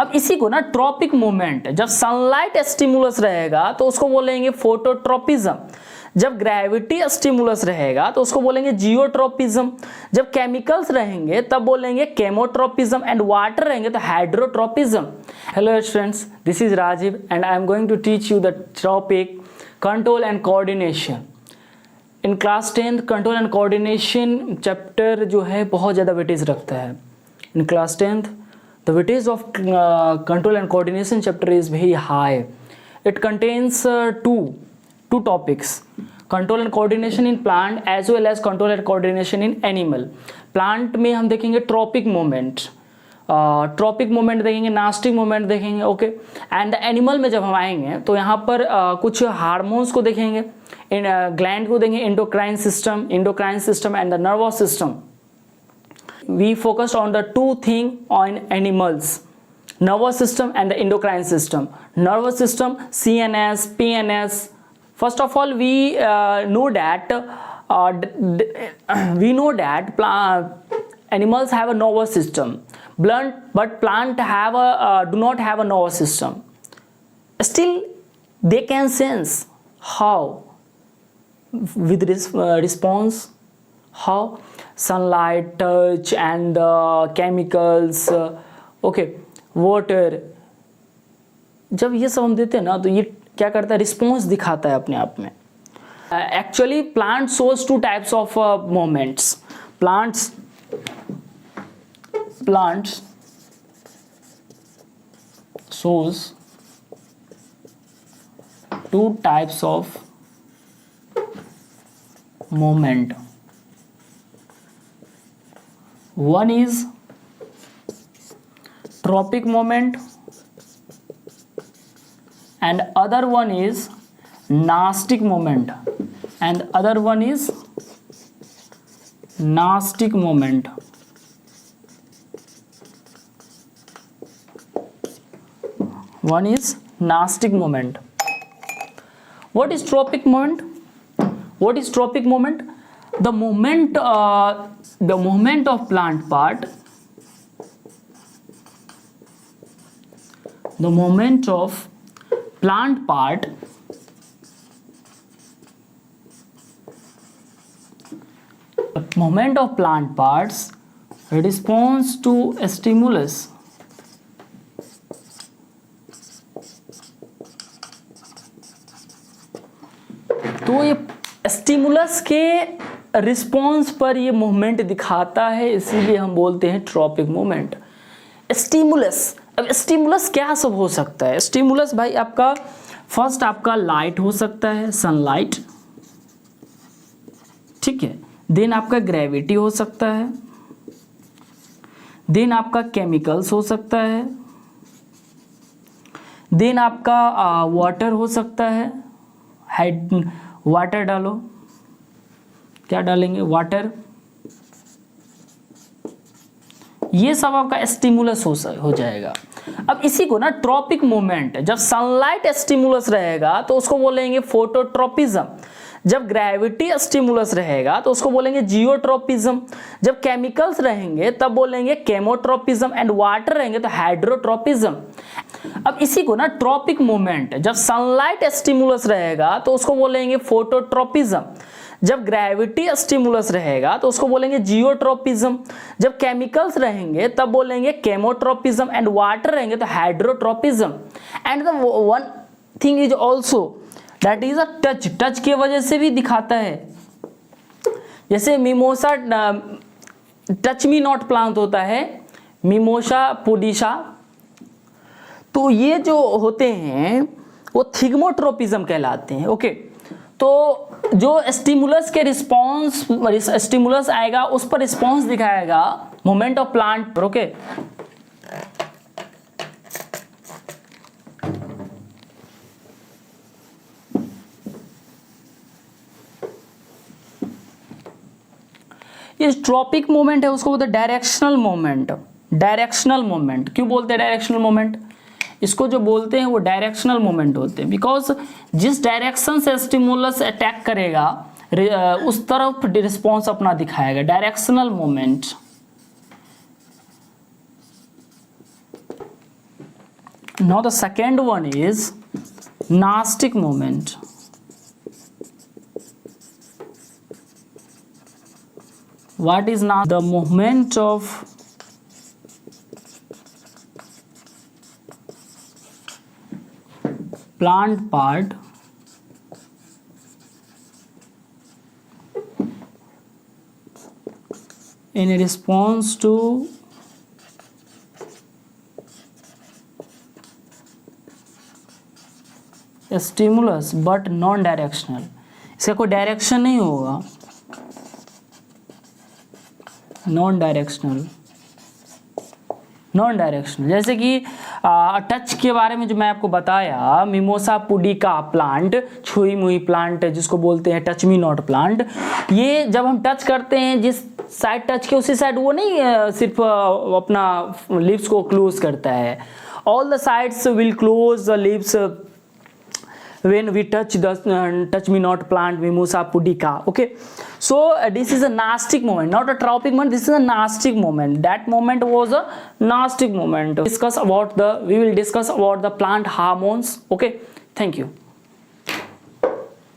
अब इसी को ना ट्रॉपिक मोमेंट, जब सनलाइट स्टिमुलस रहेगा तो उसको बोलेंगे फोटोट्रोपिज्म, जब ग्रेविटी स्टिमुलस रहेगा तो उसको बोलेंगे जियोट्रोपिज्म, जब केमिकल्स रहेंगे तब बोलेंगे केमोट्रोपिज्म एंड वाटर रहेंगे तो hydrotropism. Hello students, this is Rajiv and I am going to teach you the topic control and coordination. In class 10 control and coordination chapter जो है बहुत ज़्यादा वेटेज रखता है। In class 10th the weightage of control and coordination chapter is very high. It contains two topics, control and coordination in plant as well as control and coordination in animal. Plant में हम देखेंगे tropic moment, tropic moment देखेंगे, nastic moment देखेंगे, okay. And animal में जब हम आएंगे तो यहाँ पर कुछ हार्मोन्स को देखेंगे, ग्लैंड को देखेंगे, endocrine system and the nervous system. We focused on the two things on animals, nervous system and the endocrine system. Nervous system, CNS, PNS. First of all, we know that animals have a nervous system, but plant have do not have a nervous system. Still, they can sense how with this response. How? Sunlight, touch and chemicals, okay, water. जब ये सब हम देते हैं ना तो ये क्या करता है, रिस्पॉन्स दिखाता है अपने आप में। Actually plant shows two types of moments. Plants shows two types of moment. One is tropic moment and other one is nastic moment and other one is nastic moment. One is nastic moment. What is tropic moment? What is tropic moment? The moment of plant part, the moment of plant part moment of plant parts response to a stimulus. तो ये stimulus के response पर ये movement दिखाता है, इसीलिए हम बोलते हैं ट्रॉपिक मूवमेंट। स्टिमुलस, अब स्टिमुलस क्या सब हो सकता है? स्टिमुलस भाई आपका फर्स्ट आपका लाइट हो सकता है, सनलाइट, ठीक है। देन आपका ग्रेविटी हो सकता है, देन आपका केमिकल्स हो सकता है, देन आपका वाटर हो सकता है। वाटर डालो, क्या डालेंगे? वाटर। ये सब आपका स्टिमुलस हो जाएगा। अब इसी को ना ट्रॉपिक मोमेंट, जब सनलाइट स्टिमुलस रहेगा तो उसको बोलेंगे फोटोट्रोपिज्म, जब ग्रेविटी स्टिमुलस रहेगा तो उसको बोलेंगे जियोट्रोपिज्म, जब केमिकल्स रहेंगे तब बोलेंगे केमोट्रोपिज्म एंड वाटर रहेंगे तो हाइड्रोट्रोपिज्म। अब इसी को ना ट्रॉपिक मोमेंट, जब सनलाइट स्टिमुलस रहेगा तो उसको बोलेंगे फोटोट्रोपिज्म, जब ग्रेविटी स्टिमुलस रहेगा तो उसको बोलेंगे जियोट्रोपिज्म, जब केमिकल्स रहेंगे तब बोलेंगे केमोट्रोपिज्म एंड वाटर रहेंगे तो hydrotropism. And the one thing is also that is a touch. Touch की वजह से भी दिखाता है, जैसे mimosa touch me not plant होता है, मिमोसा पुडिशा, तो ये जो होते हैं वो थिग्मोट्रोपिज्म कहलाते हैं, ओके। तो जो स्टिमुलस के रिस्पॉन्स, स्टिमुलस आएगा उस पर रिस्पॉन्स दिखाएगा मोमेंट ऑफ प्लांट पर, ओके। ये ट्रॉपिक मोमेंट है, उसको बोलते हैं डायरेक्शनल मोमेंट। डायरेक्शनल मोमेंट क्यों बोलते हैं डायरेक्शनल मोमेंट? इसको जो बोलते हैं वो डायरेक्शनल मोमेंट होते हैं, बिकॉज जिस डायरेक्शन से स्टिमुलस अटैक करेगा उस तरफ रिस्पॉन्स अपना दिखाएगा, directional moment. Now the second one is nastic moment. What is now the movement of plant part in response to stimulus but non directional. इसका कोई डायरेक्शन नहीं होगा, नॉन डायरेक्शनल. नॉन डायरेक्शनल जैसे कि टच के बारे में जो मैं आपको बताया, मिमोसा पुडिका प्लांट, छुई मुई प्लांट जिसको बोलते हैं टच मी नॉट प्लांट, ये जब हम टच करते हैं जिस साइड टच के उसी साइड वो नहीं सिर्फ अपना लिप्स को क्लोज करता है. All the sides will close the lips when we touch touch me not plant mimosa pudica. Okay, so this is a nastic moment, not a tropic moment. This is a nastic moment. That moment was a nastic moment. We will discuss about the plant hormones. Okay, thank you.